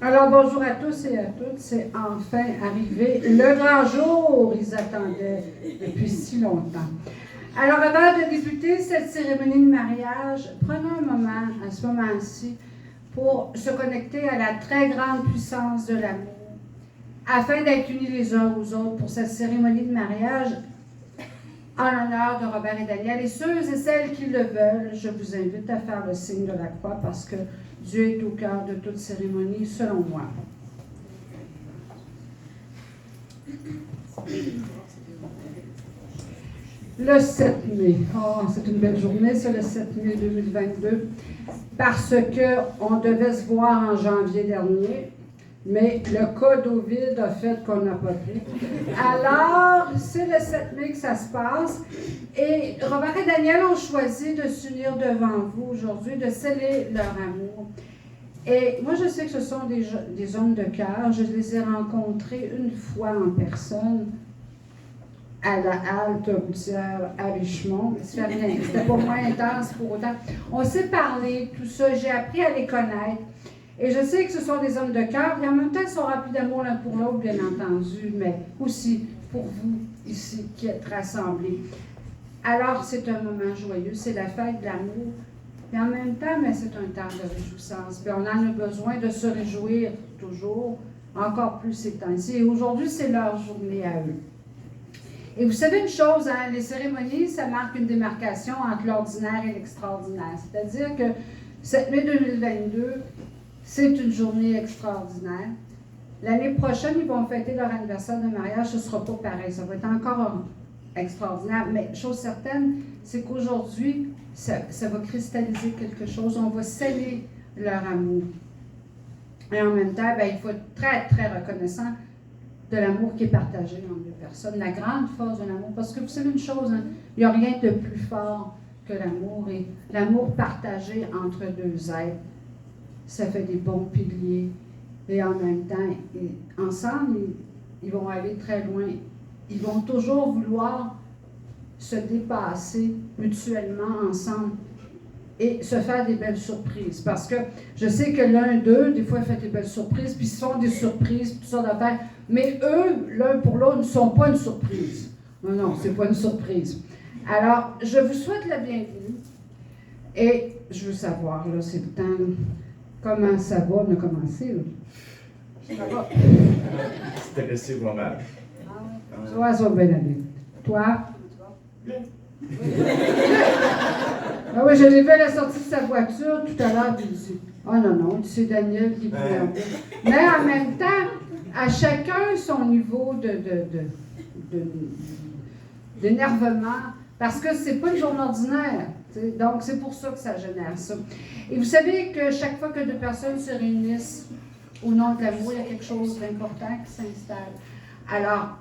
Alors, bonjour à tous et à toutes. C'est enfin arrivé le grand jour. Ils attendaient depuis si longtemps. Alors, avant de débuter cette cérémonie de mariage, prenons un moment, à ce moment-ci, pour se connecter à la très grande puissance de l'amour, afin d'être unis les uns aux autres pour cette cérémonie de mariage en l'honneur de Robert et Daniel. Et ceux et celles qui le veulent, je vous invite à faire le signe de la croix parce que Dieu est au cœur de toute cérémonie, selon moi. Le 7 mai. Oh, c'est une belle journée, c'est le 7 mai 2022, parce qu'on devait se voir en janvier dernier, mais le cas COVID a fait qu'on n'a pas pris. Alors, c'est le 7 mai que ça se passe. Et Robert et Daniel ont choisi de s'unir devant vous aujourd'hui, de sceller leur amour. Et moi, je sais que ce sont des hommes de cœur. Je les ai rencontrés une fois en personne à la halte routière à Richemont. C'était pas moins intense pour autant. On s'est parlé, tout ça. J'ai appris à les connaître. Et je sais que ce sont des hommes de cœur, et en même temps, ils sont remplis d'amour l'un pour l'autre, bien entendu, mais aussi pour vous, ici, qui êtes rassemblés. Alors, c'est un moment joyeux, c'est la fête de l'amour, et en même temps, mais c'est un temps de réjouissance. Puis on en a besoin de se réjouir toujours, encore plus ces temps-ci. Et aujourd'hui, c'est leur journée à eux. Et vous savez une chose, hein, les cérémonies, ça marque une démarcation entre l'ordinaire et l'extraordinaire. C'est-à-dire que 7 mai 2022, c'est une journée extraordinaire. L'année prochaine, ils vont fêter leur anniversaire de mariage. Ce ne sera pas pareil. Ça va être encore extraordinaire. Mais chose certaine, c'est qu'aujourd'hui, ça va cristalliser quelque chose. On va sceller leur amour. Et en même temps, il faut être très, très reconnaissant de l'amour qui est partagé entre deux personnes. La grande force de l'amour. Parce que vous savez une chose, hein, il n'y a rien de plus fort que l'amour. Et l'amour partagé entre deux êtres, ça fait des bons piliers. Et en même temps, ensemble, ils vont aller très loin. Ils vont toujours vouloir se dépasser mutuellement ensemble et se faire des belles surprises. Parce que je sais que l'un d'eux, des fois, fait des belles surprises, puis ils se font des surprises, toutes sortes d'affaires. Mais eux, l'un pour l'autre, ne sont pas une surprise. Non, c'est pas une surprise. Alors, je vous souhaite la bienvenue. Et je veux savoir, là, c'est le temps... Comment ça va? On a commencé, là. Ça va? C'était resté moi-même. Ça va bien aller. Toi? Ah oui, je l'ai vu à la sortie de sa voiture tout à l'heure, puis il dit, oh non, c'est Daniel qui pleure. Mais en même temps, à chacun son niveau d'énervement, parce que c'est pas une journée ordinaire. Donc, c'est pour ça que ça génère ça. Et vous savez que chaque fois que deux personnes se réunissent au nom de l'amour, il y a quelque chose d'important qui s'installe. Alors,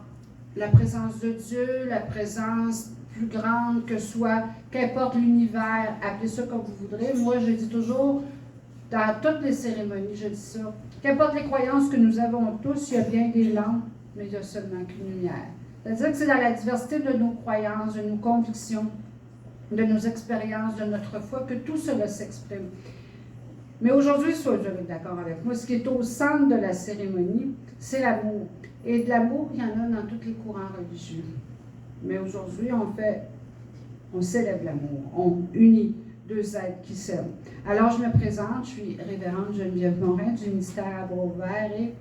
la présence de Dieu, la présence plus grande que soit, qu'importe l'univers, appelez ça comme vous voudrez. Moi, je dis toujours, dans toutes les cérémonies, je dis ça. Qu'importe les croyances que nous avons tous, il y a bien des lampes, mais il y a seulement qu'une lumière. C'est-à-dire que c'est dans la diversité de nos croyances, de nos convictions, de nos expériences, de notre foi, que tout cela s'exprime. Mais aujourd'hui, soyez d'accord avec moi, ce qui est au centre de la cérémonie, c'est l'amour. Et de l'amour, il y en a dans tous les courants religieux. Mais aujourd'hui, on célèbre l'amour, on unit deux êtres qui s'aiment. Alors, je me présente, je suis révérende Geneviève Morin du ministère à Bas-Ouvert et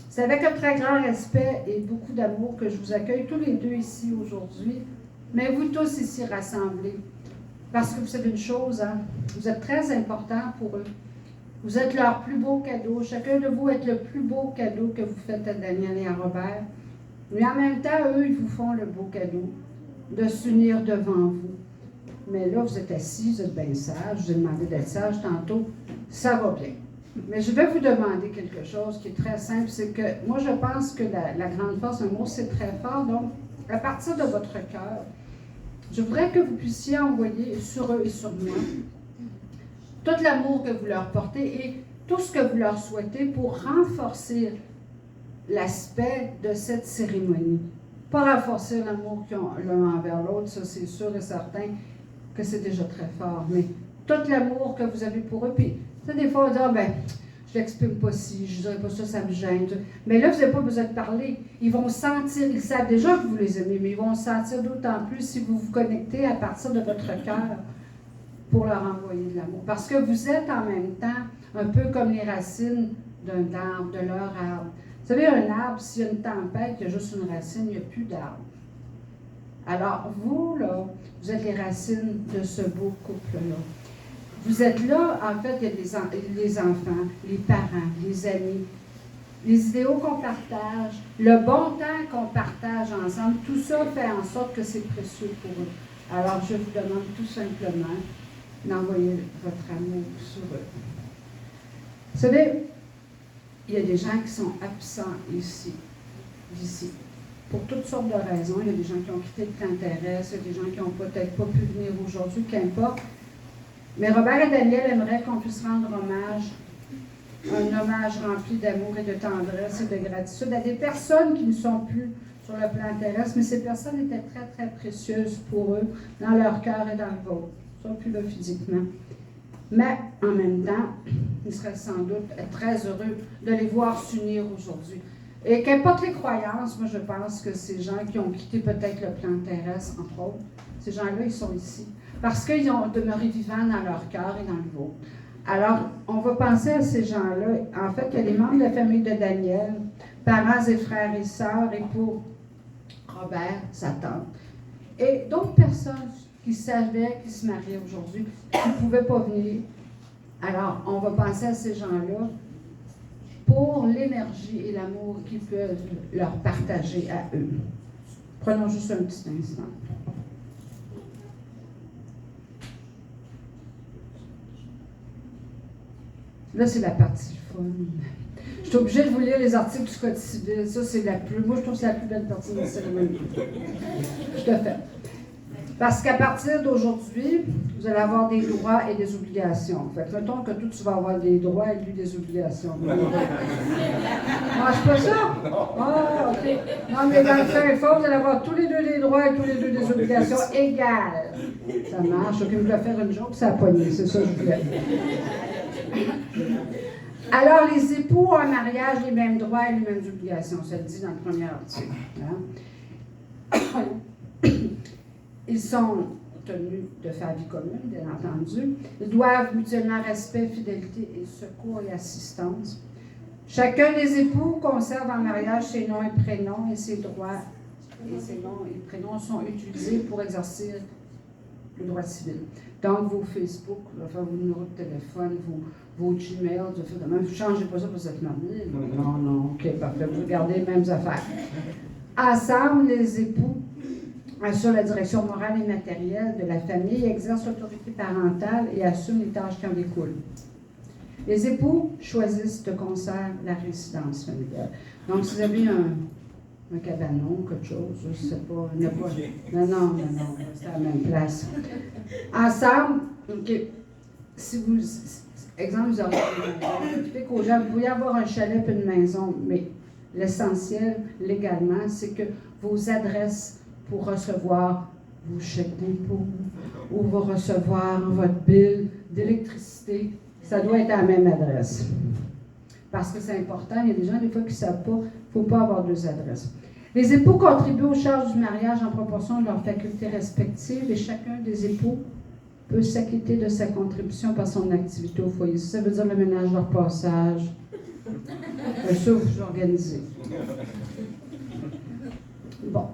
c'est avec un très grand respect et beaucoup d'amour que je vous accueille tous les deux ici aujourd'hui, mais vous tous ici rassemblés. Parce que vous savez une chose, hein, vous êtes très importants pour eux. Vous êtes leur plus beau cadeau. Chacun de vous est le plus beau cadeau que vous faites à Daniel et à Robert. Mais en même temps, eux, ils vous font le beau cadeau de s'unir devant vous. Mais là, vous êtes assis, vous êtes bien sage, je vous ai demandé d'être sage tantôt, ça va bien. Mais je vais vous demander quelque chose qui est très simple, c'est que moi, je pense que la grande force d'un mot, c'est très fort. Donc, à partir de votre cœur, je voudrais que vous puissiez envoyer sur eux et sur moi tout l'amour que vous leur portez et tout ce que vous leur souhaitez pour renforcer l'aspect de cette cérémonie. Pas renforcer l'amour qu'ils ont l'un envers l'autre, ça c'est sûr et certain que c'est déjà très fort, mais tout l'amour que vous avez pour eux, puis tu sais, des fois on dit, je l'exprime pas si, je dirais pas ça, ça me gêne. Mais là, vous n'avez pas besoin de parler. Ils vont sentir, ils savent déjà que vous les aimez, mais ils vont sentir d'autant plus si vous vous connectez à partir de votre cœur pour leur envoyer de l'amour. Parce que vous êtes en même temps un peu comme les racines d'un arbre, de leur arbre. Vous savez, un arbre, s'il y a une tempête, il y a juste une racine, il n'y a plus d'arbre. Alors, vous, là, vous êtes les racines de ce beau couple-là. Vous êtes là, en fait, il y a les enfants, les parents, les amis, les idéaux qu'on partage, le bon temps qu'on partage ensemble, tout ça fait en sorte que c'est précieux pour eux. Alors, je vous demande tout simplement d'envoyer votre amour sur eux. Vous savez, il y a des gens qui sont absents ici. Pour toutes sortes de raisons. Il y a des gens qui ont quitté le plan terrestre, il y a des gens qui n'ont peut-être pas pu venir aujourd'hui, qu'importe. Mais Robert et Daniel aimeraient qu'on puisse rendre hommage, un hommage rempli d'amour et de tendresse et de gratitude à des personnes qui ne sont plus sur le plan terrestre, mais ces personnes étaient très, très précieuses pour eux, dans leur cœur et dans le vôtre. Ils ne sont plus là physiquement. Mais en même temps, ils seraient sans doute très heureux de les voir s'unir aujourd'hui. Et qu'importe les croyances, moi je pense que ces gens qui ont quitté peut-être le plan terrestre, entre autres, ces gens-là, ils sont ici. Parce qu'ils ont demeuré vivants dans leur cœur et dans le vôtre. Alors, on va penser à ces gens-là. En fait, il y a les membres de la famille de Daniel, parents et frères et sœurs, et pour Robert, sa tante. Et d'autres personnes qui savaient qu'ils se mariaient aujourd'hui, qui ne pouvaient pas venir. Alors, on va penser à ces gens-là pour l'énergie et l'amour qu'ils peuvent leur partager à eux. Prenons juste un petit instant. Là, c'est la partie fun. Je suis obligée de vous lire les articles du Code civil. Ça, c'est moi, je trouve que c'est la plus belle partie de la cérémonie. Tout à fait. Parce qu'à partir d'aujourd'hui, vous allez avoir des droits et des obligations. Fait que mettons que toi, tu vas avoir des droits et lui des obligations. Non, c'est pas ça? Ah, OK. Non, mais dans le fin fond, vous allez avoir tous les deux des droits et tous les deux des obligations égales. Ça marche. OK, je voulais faire une joke, ça a pogné. C'est ça que je voulais. Alors, les époux ont en mariage les mêmes droits et les mêmes obligations. Ça le dit dans le premier article. Hein? Ils sont tenus de faire vie commune, bien entendu. Ils doivent mutuellement respect, fidélité et secours et assistance. Chacun des époux conserve en mariage ses noms et prénoms et ses droits. Et ces noms et prénoms sont utilisés pour exercer le droit civil. Donc, vos Facebook, vos numéros de téléphone, vos Gmail, vous ne changez pas ça pour cette mariée. Non, OK, parfait. Vous gardez les mêmes affaires. Ensemble, les époux assurent la direction morale et matérielle de la famille, exercent l'autorité parentale et assument les tâches qui en découlent. Les époux choisissent de concert la résidence familiale. Donc, si vous avez un cabanon, quelque chose, je ne sais pas, non, c'est à la même place. Ensemble, OK, si vous exemple, vous aurez explique aux gens, vous pouvez avoir un chalet et une maison, mais l'essentiel, légalement, c'est que vos adresses pour recevoir vos chèques d'impôt ou vous recevoir votre bill d'électricité, ça doit être à la même adresse. Parce que c'est important, il y a des gens, des fois, qui ne savent pas, il ne faut pas avoir deux adresses. Les époux contribuent aux charges du mariage en proportion de leurs facultés respectives et chacun des époux peut s'acquitter de sa contribution par son activité au foyer. Ça veut dire le ménage, le repassage. Ça, vous organisez. Bon.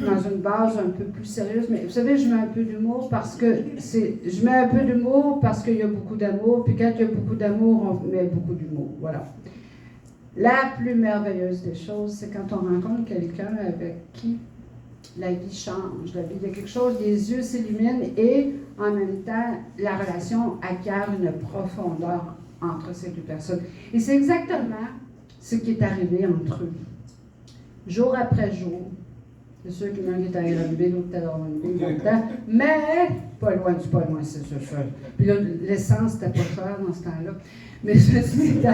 Dans une base un peu plus sérieuse, mais vous savez, je mets un peu d'humour parce qu'il y a beaucoup d'amour, puis quand il y a beaucoup d'amour, on met beaucoup d'humour. Voilà. La plus merveilleuse des choses, c'est quand on rencontre quelqu'un avec qui la vie change. La vie, il y a quelque chose, les yeux s'illuminent et en même temps, la relation acquiert une profondeur entre ces deux personnes. Et c'est exactement ce qui est arrivé entre eux. Jour après jour, c'est sûr qu'il y en a un qui est allé relever, l'autre est allé relever longtemps, mais pas loin, c'est sûr. Puis là, l'essence n'était pas chère dans ce temps-là. Mais ceci étant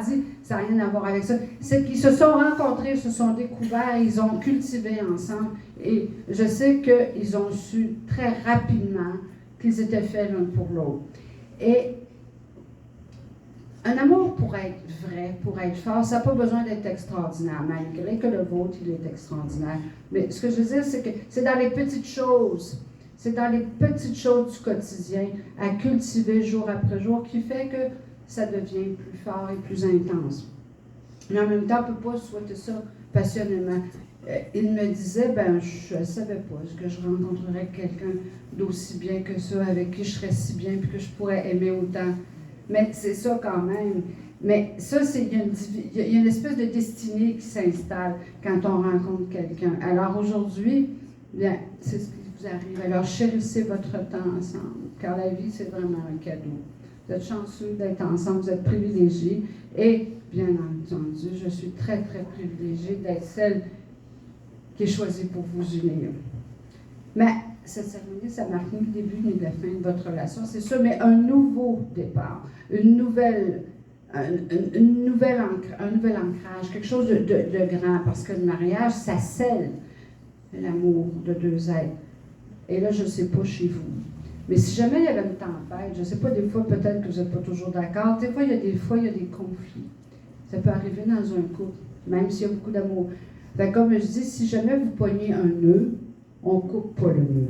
dit, ça n'a rien à voir avec ça. C'est qu'ils se sont rencontrés, se sont découverts, ils ont cultivé ensemble. Et je sais qu'ils ont su très rapidement qu'ils étaient faits l'un pour l'autre. Et un amour pour être vrai, pour être fort, ça n'a pas besoin d'être extraordinaire, malgré que le vôtre, il est extraordinaire. Mais ce que je veux dire, c'est que c'est dans les petites choses. C'est dans les petites choses du quotidien, à cultiver jour après jour, qui fait que ça devient plus fort et plus intense. Mais en même temps, on ne peut pas souhaiter ça passionnément. Il me disait, je ne savais pas, est-ce que je rencontrerais quelqu'un d'aussi bien que ça, avec qui je serais si bien, puis que je pourrais aimer autant. Mais c'est ça quand même. Mais ça, il y a une espèce de destinée qui s'installe quand on rencontre quelqu'un. Alors aujourd'hui, bien, c'est ce qui vous arrive. Alors chérissez votre temps ensemble, car la vie, c'est vraiment un cadeau. Vous êtes chanceux d'être ensemble, vous êtes privilégiés. Et, bien entendu, je suis très, très privilégiée d'être celle qui est choisie pour vous unir. Mais cette cérémonie, ça marque ni le début ni la fin de votre relation, c'est sûr, mais un nouveau départ, un nouvel ancrage, quelque chose de grand, parce que le mariage, ça scelle l'amour de deux êtres. Et là, je ne sais pas chez vous. Mais si jamais il y avait une tempête, je ne sais pas, des fois, peut-être que vous n'êtes pas toujours d'accord, des fois, il y a des conflits. Ça peut arriver dans un couple, même s'il y a beaucoup d'amour. Fait comme je dis, si jamais vous poignez un nœud, on ne coupe pas le nœud.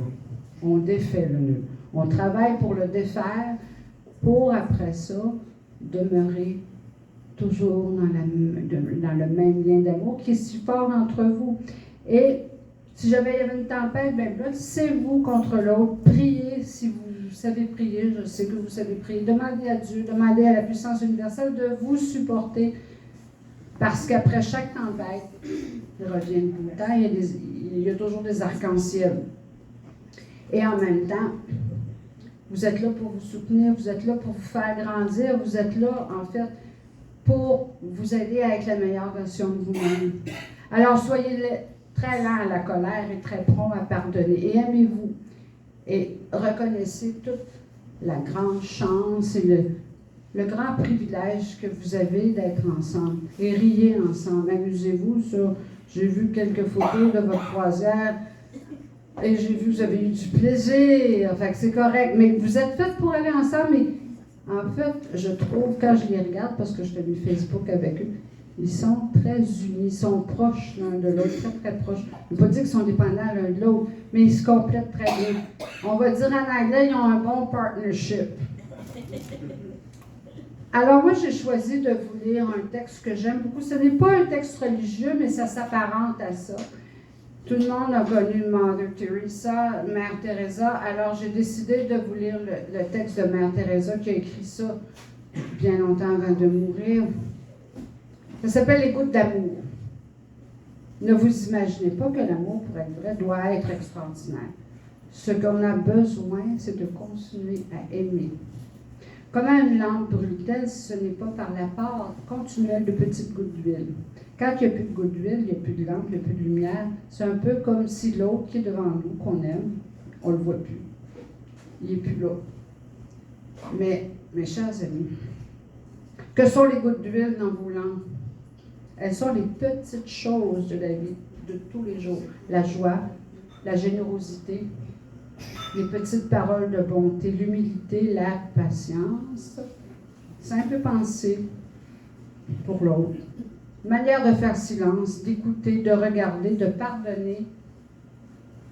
On défait le nœud. On travaille pour le défaire, pour après ça, demeurer toujours dans le même lien d'amour qui est si fort entre vous. Et si jamais il y avait une tempête, bien là, c'est vous contre l'autre. Priez si vous savez prier, je sais que vous savez prier. Demandez à Dieu, demandez à la puissance universelle de vous supporter. Parce qu'après chaque tempête, il revient le beau temps, il y a toujours des arcs-en-ciel. Et en même temps, vous êtes là pour vous soutenir, vous êtes là pour vous faire grandir, vous êtes là, en fait, pour vous aider à être la meilleure version de vous-même. Alors, soyez très lents à la colère et très prompts à pardonner. Et aimez-vous. Et reconnaissez toute la grande chance et le grand privilège que vous avez d'être ensemble. Et riez ensemble. Amusez-vous sur... J'ai vu quelques photos de votre croisière et j'ai vu que vous avez eu du plaisir. Fait que c'est correct. Mais vous êtes faites pour aller ensemble. Mais en fait, je trouve, quand je les regarde, parce que je fais du Facebook avec eux, ils sont très unis, ils sont proches l'un de l'autre, très très proches. Je ne veux pas dire qu'ils sont dépendants l'un de l'autre, mais ils se complètent très bien. On va dire en anglais, ils ont un bon partnership. Alors moi, j'ai choisi de vous lire un texte que j'aime beaucoup. Ce n'est pas un texte religieux, mais ça s'apparente à ça. Tout le monde a connu Mère Teresa. Alors j'ai décidé de vous lire le texte de Mère Teresa qui a écrit ça bien longtemps avant de mourir. Ça s'appelle Les gouttes d'amour. Ne vous imaginez pas que l'amour, pour être vrai, doit être extraordinaire. Ce qu'on a besoin, c'est de continuer à aimer. Comment une lampe brûle-t-elle si ce n'est pas par l'apport continuel de petites gouttes d'huile? Quand il n'y a plus de gouttes d'huile, il n'y a plus de lampe, il n'y a plus de lumière. C'est un peu comme si l'autre qui est devant nous, qu'on aime, on ne le voit plus. Il n'est plus là. Mais, mes chers amis, que sont les gouttes d'huile dans vos langues? Elles sont les petites choses de la vie de tous les jours. La joie, la générosité, les petites paroles de bonté, l'humilité, la patience, simple pensée pour l'autre, manière de faire silence, d'écouter, de regarder, de pardonner,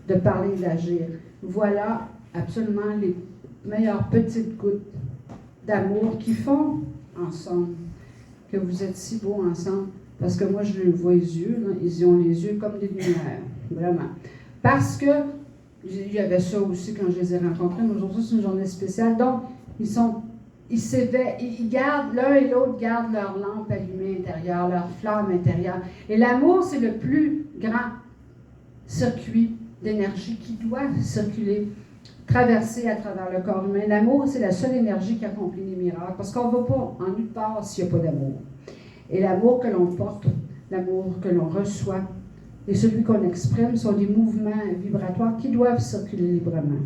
de parler, d'agir. Voilà absolument les meilleures petites gouttes d'amour qui font ensemble, que vous êtes si beaux ensemble, parce que moi je les vois les yeux, là, ils ont les yeux comme des lumières, vraiment. Parce que, il y avait ça aussi quand je les ai rencontrés, mais aujourd'hui c'est une journée spéciale, donc ils gardent, l'un et l'autre gardent leur lampe allumée intérieure, leur flamme intérieure. Et l'amour, c'est le plus grand circuit d'énergie qui doit circuler, traverser à travers le corps humain. L'amour, c'est la seule énergie qui accomplit les miracles, parce qu'on ne va pas en nulle part s'il n'y a pas d'amour. Et l'amour que l'on porte, l'amour que l'on reçoit, et celui qu'on exprime sont des mouvements vibratoires qui doivent circuler librement.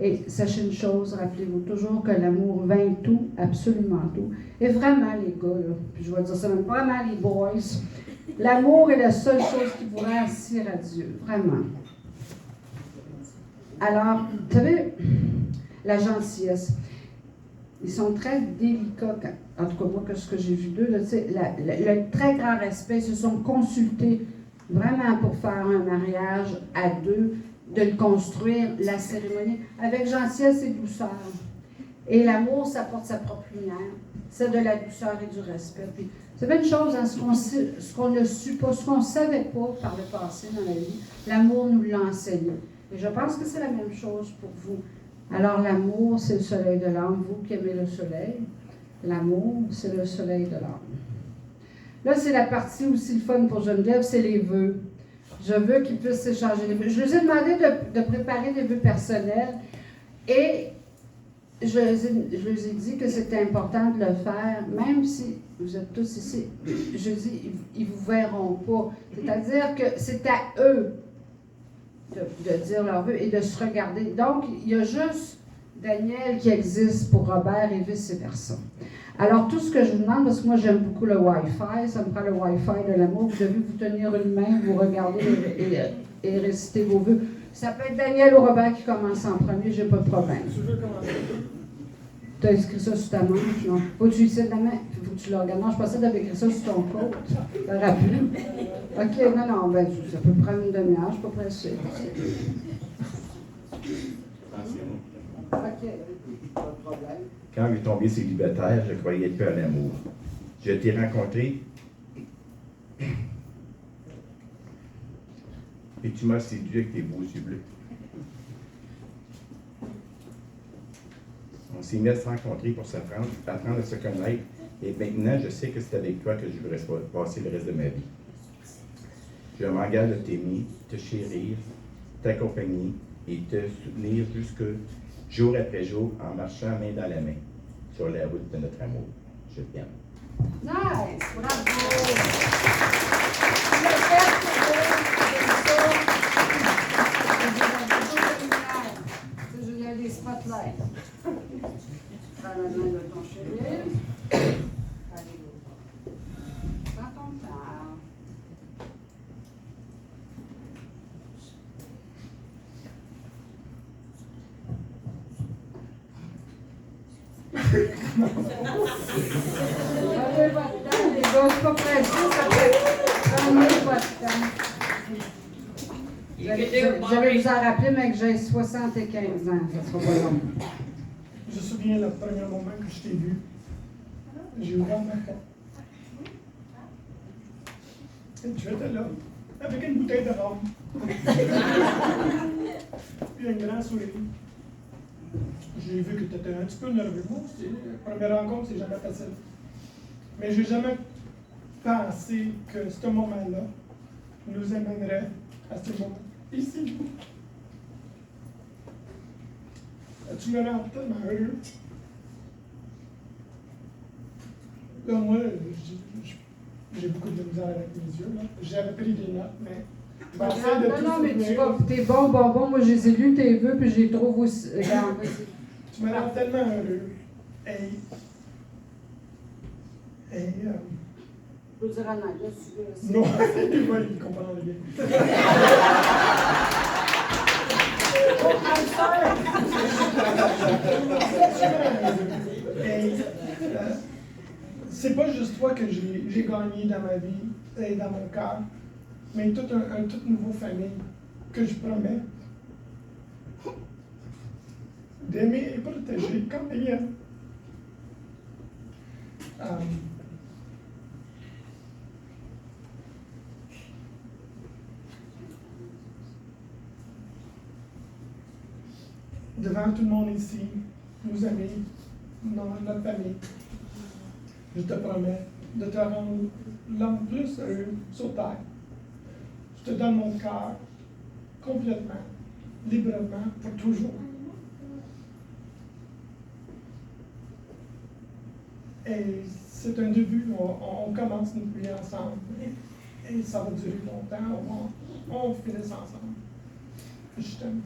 Et sachez une chose, rappelez-vous toujours que l'amour vainc tout, absolument tout. Et vraiment, les gars, là, puis je vais dire ça même, vraiment les boys, l'amour est la seule chose qui vous rend si radieux, vraiment. Alors, vous savez, la gentillesse, ils sont très délicats, en tout cas moi, ce que j'ai vu d'eux, le très grand respect, ils se sont consultés vraiment pour faire un mariage à deux, de le construire, la cérémonie, avec gentillesse et douceur. Et l'amour, ça porte sa propre lumière. C'est de la douceur et du respect. Puis, c'est une chose, hein, ce qu'on ne su pas, ce qu'on ne savait pas par le passé dans la vie, l'amour nous l'a enseigné. Et je pense que c'est la même chose pour vous. Alors, l'amour, c'est le soleil de l'âme. Vous qui aimez le soleil, l'amour, c'est le soleil de l'âme. Là, c'est la partie aussi le fun pour Geneviève, c'est les vœux. Je veux qu'ils puissent s'échanger les vœux. Je leur ai demandé de préparer des vœux personnels et je leur ai dit que c'était important de le faire, même si vous êtes tous ici. Je dis, ils ne vous verront pas. C'est-à-dire que c'est à eux de dire leurs vœux et de se regarder. Donc, il y a juste Daniel qui existe pour Robert et vice-versa. Alors, tout ce que je vous demande, parce que moi j'aime beaucoup le Wi-Fi, ça me prend le Wi-Fi de l'amour, vous devez vous tenir une main, vous regarder et réciter vos vœux. Ça peut être Daniel ou Robert qui commence en premier, j'ai pas de problème. Tu veux commencer? Tu as écrit ça sur ta manche, non? Faut que tu utilises ta main, faut que tu le regardes. Non, je pensais que tu avais écrit ça sur ton côte. T'as rappelé? OK, non, ben, ça peut prendre une demi-heure, je suis pas pressée. OK, pas de problème. Quand je suis tombé célibataire, je croyais plus à l'amour. Je t'ai rencontré et tu m'as séduit avec tes beaux yeux bleus. On s'est mis à se rencontrer pour apprendre à se connaître. Et maintenant, je sais que c'est avec toi que je voudrais passer le reste de ma vie. Je m'engage à t'aimer, te chérir, t'accompagner et te soutenir jusque jour après jour en marchant main dans la main sur la route de notre amour. Je t'aime. Nice! Bravo! Le fait que c'est Julien des spotlights. Prends la main de ton chéri. Allez, prends ton temps. Prenez votre temps, les gars, c'est pas pressé, ça fait. Prenez votre temps. Vous allez vous en rappeler, mais que j'ai 75 ans, ça sera pas long. Je me souviens le premier moment que je t'ai vu. J'ai ouvert ma porte. Et tu étais là, avec une bouteille de rhum. Puis un grand sourire. J'ai vu que tu étais un petit peu nerveux. Moi aussi, la première rencontre, c'est jamais facile. Mais j'ai jamais pensé que ce moment-là nous amènerait à ce moment ici. Tu me rends tellement heureux. Là, moi, j'ai beaucoup de misère avec mes yeux. J'avais pris des notes, mais je vais essayer de Non, mais tout t'es bon. Moi, je les ai lus, tes vœux, puis je les trouve aussi. Regarde, Tu me rends tellement heureux. Je peux dire en anglais, si tu veux. Non, il va comprendre bien. Et c'est pas juste toi que j'ai gagné dans ma vie et dans mon cœur, mais toute nouvelle famille que je promets d'aimer et protéger comme il est. Devant tout le monde ici, nos amis, notre famille, je te promets de te rendre l'homme plus heureux sur terre. Je te donne mon cœur complètement, librement, pour toujours. Et c'est un début, on commence notre vie ensemble. Et ça va durer longtemps, on finit ensemble. Je t'aime.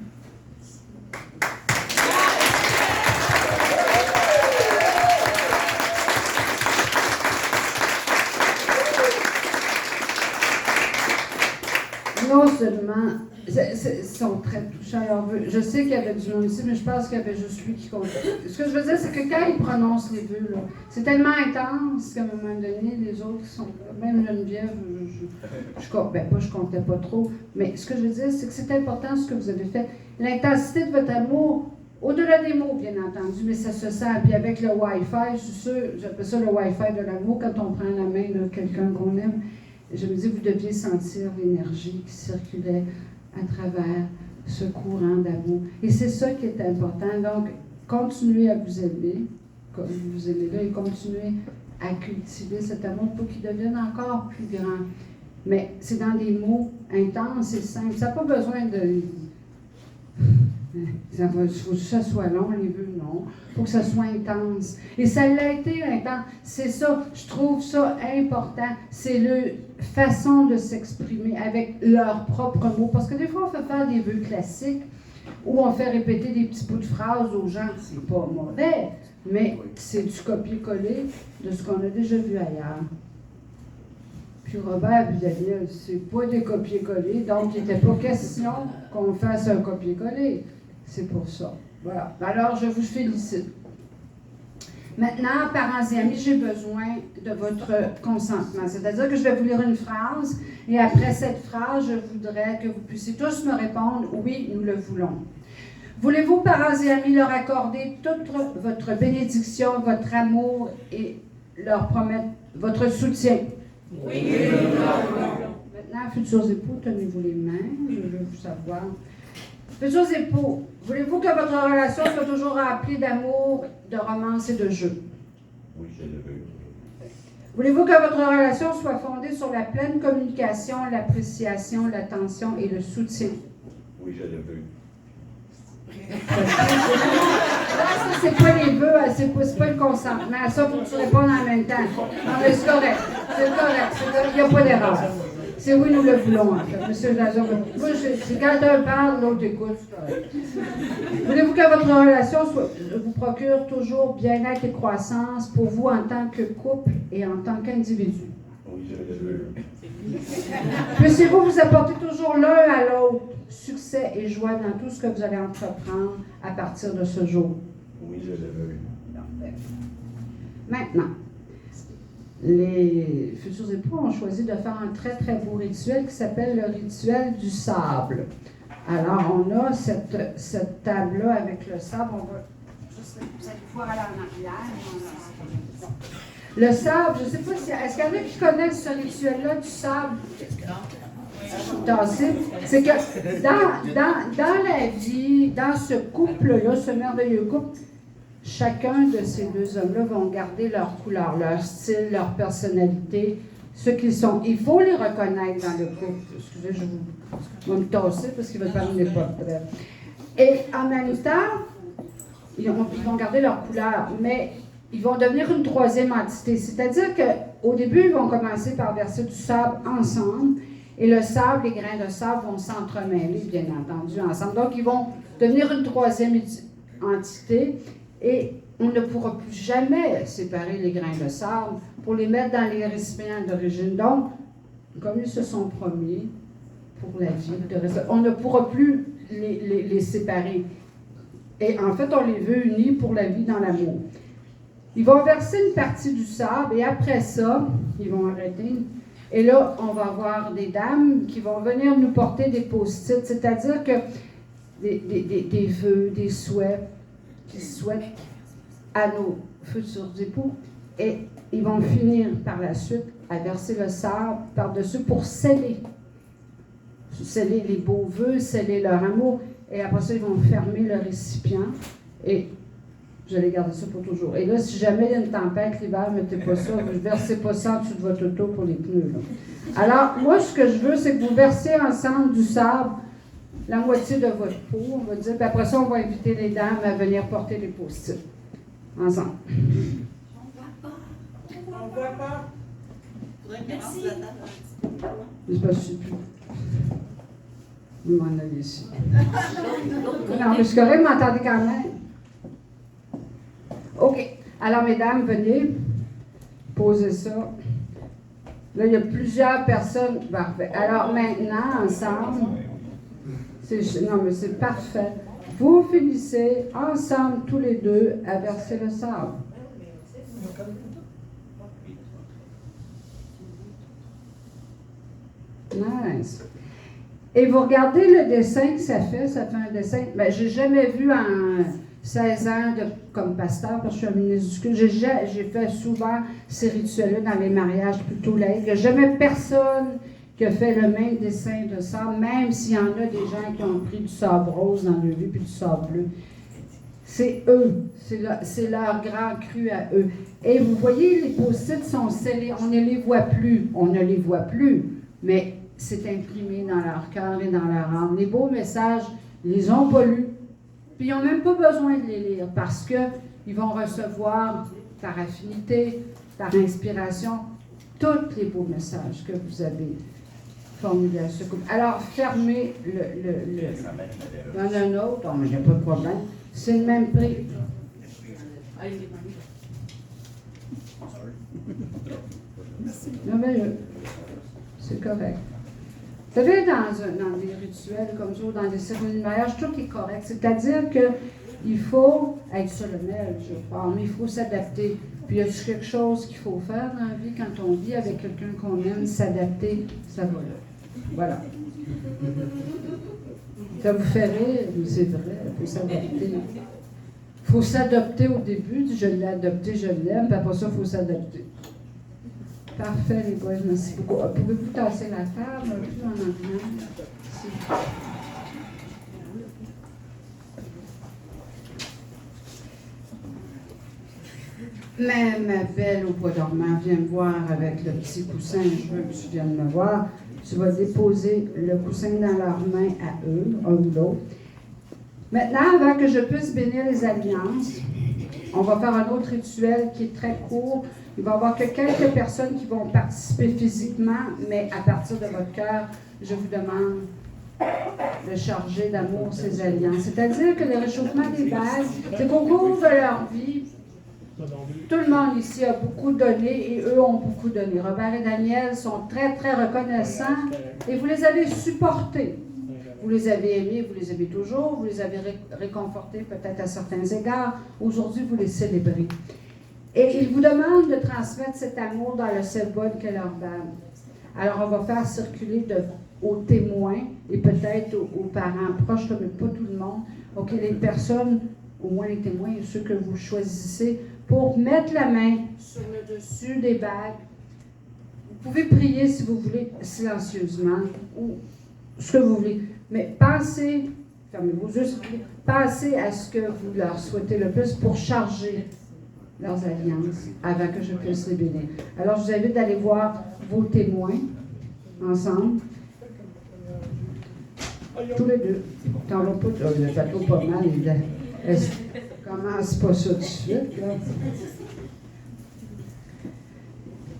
Non seulement, ils sont très touchants. Alors, je sais qu'il y avait du monde ici, mais je pense qu'il y avait juste lui qui comptait. Ce que je veux dire, c'est que quand il prononce les vœux, là, c'est tellement intense qu'à un moment donné, les autres qui sont là, même Geneviève, je comptais pas trop, mais ce que je veux dire, c'est que c'est important ce que vous avez fait. L'intensité de votre amour, au-delà des mots, bien entendu, mais ça se sent. Puis avec le Wi-Fi, je suis sûre, j'appelle ça le Wi-Fi de l'amour, quand on prend la main de quelqu'un qu'on aime. Je me dis, vous deviez sentir l'énergie qui circulait à travers ce courant d'amour. Et c'est ça qui est important. Donc, continuez à vous aimer, comme vous vous aimez là, et continuez à cultiver cet amour pour qu'il devienne encore plus grand. Mais c'est dans des mots intenses et simples. Ça n'a pas besoin de... Il faut que ça soit long, les vœux, non. Il faut que ça soit intense. Et ça l'a été intense. C'est ça, je trouve ça important. C'est leur façon de s'exprimer avec leurs propres mots. Parce que des fois, on fait faire des vœux classiques où on fait répéter des petits bouts de phrases aux gens. C'est pas mauvais, mais c'est du copier-coller de ce qu'on a déjà vu ailleurs. Puis Robert et Daniel, c'est pas des copier-coller, donc il n'était pas question qu'on fasse un copier-coller. C'est pour ça. Voilà. Alors, je vous félicite. Maintenant, parents et amis, j'ai besoin de votre consentement. C'est-à-dire que je vais vous lire une phrase, et après cette phrase, je voudrais que vous puissiez tous me répondre « Oui, nous le voulons ». Voulez-vous, parents et amis, leur accorder toute votre bénédiction, votre amour et leur promettre votre soutien? Oui. Maintenant, futurs époux, tenez-vous les mains, je veux vous savoir. Futurs époux, voulez-vous que votre relation soit toujours remplie d'amour, de romance et de jeu? Oui, je le veux. Voulez-vous que votre relation soit fondée sur la pleine communication, l'appréciation, l'attention et le soutien? Oui, je le veux. Ça, c'est pas les vœux, c'est pas le consentement. Ça, il faut que tu répondes en même temps. Non, mais c'est correct. C'est correct. Il n'y a pas d'erreur. C'est oui, nous le voulons, en fait. Monsieur Jason, moi, c'est quand un parle, l'autre écoute. Voulez-vous que votre relation vous procure toujours bien-être et croissance pour vous en tant que couple et en tant qu'individu? Oui, je le veux. Puissiez-vous vous apporter toujours l'un à l'autre succès et joie dans tout ce que vous allez entreprendre à partir de ce jour? Oui, je le veux. Maintenant, les futurs époux ont choisi de faire un très, très beau rituel qui s'appelle le rituel du sable. Alors, on a cette table-là avec le sable. On va juste, vous allez voir aller en arrière. Le sable, je ne sais pas si... Est-ce qu'il y en a qui connaissent ce rituel-là du sable? C'est que dans la vie, dans ce couple-là, ce merveilleux couple, chacun de ces deux hommes-là vont garder leur couleur, leur style, leur personnalité, ce qu'ils sont. Il faut les reconnaître dans le couple. Excusez, je vais me tasser parce qu'il va terminer pas très. Et en même temps, ils vont garder leur couleur, mais ils vont devenir une troisième entité. C'est-à-dire qu'au début, ils vont commencer par verser du sable ensemble, et le sable, les grains de sable vont s'entremêler, bien entendu, ensemble. Donc, ils vont devenir une troisième entité. Et on ne pourra plus jamais séparer les grains de sable pour les mettre dans les récipients d'origine. Donc, comme ils se sont promis pour la vie, on ne pourra plus les séparer. Et en fait, on les veut unis pour la vie dans l'amour. Ils vont verser une partie du sable et après ça, ils vont arrêter. Et là, on va avoir des dames qui vont venir nous porter des post-it, c'est-à-dire que des vœux, des souhaits qu'ils souhaitent à nos futurs époux. Et ils vont finir par la suite à verser le sable par-dessus pour sceller les beaux vœux, sceller leur amour. Et après ça, ils vont fermer le récipient et vous allez garder ça pour toujours. Et là, si jamais il y a une tempête l'hiver, mettez pas ça, vous ne versez pas ça en dessous de votre auto pour les pneus. Là. Alors, moi, ce que je veux, c'est que vous versiez ensemble du sable, la moitié de votre peau, on va dire, puis après ça, on va inviter les dames à venir porter les post-it. Ensemble. On voit pas. Merci. Je ne sais plus. Vous m'en allez ici. Non, mais c'est correct, vous m'entendez quand même. OK. Alors, mesdames, venez. Posez ça. Là, il y a plusieurs personnes. Parfait. Alors, maintenant, ensemble. Non, mais c'est parfait. Vous finissez ensemble, tous les deux, à verser le sable. Nice. Et vous regardez le dessin que ça fait un dessin. Ben, j'ai jamais vu en 16 ans comme pasteur, parce que je suis un ministre du culte, j'ai fait souvent ces rituels-là dans les mariages plutôt laïcs. Il n'y a jamais personne qui a fait le même dessin de sable, même s'il y en a des gens qui ont pris du sable rose dans le vie puis du sable bleu. C'est eux, c'est leur grand cru à eux. Et vous voyez, les post-it sont scellés, on ne les voit plus, mais c'est imprimé dans leur cœur et dans leur âme. Les beaux messages, ils ne les ont pas lus, puis ils n'ont même pas besoin de les lire parce qu'ils vont recevoir par affinité, par inspiration, tous les beaux messages que vous avez formulés à ce couple. Alors, fermez le... Il y en a un autre, oh, mais il n'y a pas de problème. C'est le même prix. Merveilleux. C'est correct. Vous savez, dans des rituels comme ça, dans des cérémonies de mariage, tout est correct. C'est-à-dire qu'il faut être solennel, je crois, mais il faut s'adapter. Puis il y a quelque chose qu'il faut faire dans la vie quand on vit avec quelqu'un qu'on aime, s'adapter, ça va là. Voilà. Ça vous fait rire, mais c'est vrai, il faut s'adapter. Il faut s'adapter au début, je l'ai adopté, je l'aime, puis après ça, il faut s'adapter. Parfait, les boys, merci beaucoup. Pouvez-vous tasser la table un peu en arrière? Ma belle au bois dormant, viens me voir avec le petit coussin, je veux que tu viennes me voir. Tu vas déposer le coussin dans leurs mains à eux, un ou l'autre. Maintenant, avant que je puisse bénir les alliances, on va faire un autre rituel qui est très court. Il va y avoir que quelques personnes qui vont participer physiquement, mais à partir de votre cœur, je vous demande de charger d'amour ces alliances. C'est-à-dire que le réchauffement des bases, c'est qu'au cours de leur vie, tout le monde ici a beaucoup donné et eux ont beaucoup donné. Robert et Daniel sont très, très reconnaissants et vous les avez supportés. Vous les avez aimés, vous les aimez toujours, vous les avez réconfortés peut-être à certains égards. Aujourd'hui, vous les célébrez. Et ils vous demandent de transmettre cet amour dans le symbole qu'est leur bague. Alors, on va faire circuler aux témoins et peut-être aux parents proches, mais pas tout le monde. OK, les personnes, au moins les témoins et ceux que vous choisissez, pour mettre la main sur le dessus des bagues. Vous pouvez prier si vous voulez silencieusement ou ce que vous voulez. Mais pensez, fermez vos yeux, pensez à ce que vous leur souhaitez le plus pour charger leurs alliances avant que je puisse les bénir. Alors, je vous invite d'aller voir vos témoins ensemble. Tous les deux. T'en vas pas, le bateau pas mal. Commence pas ça tout de suite, là.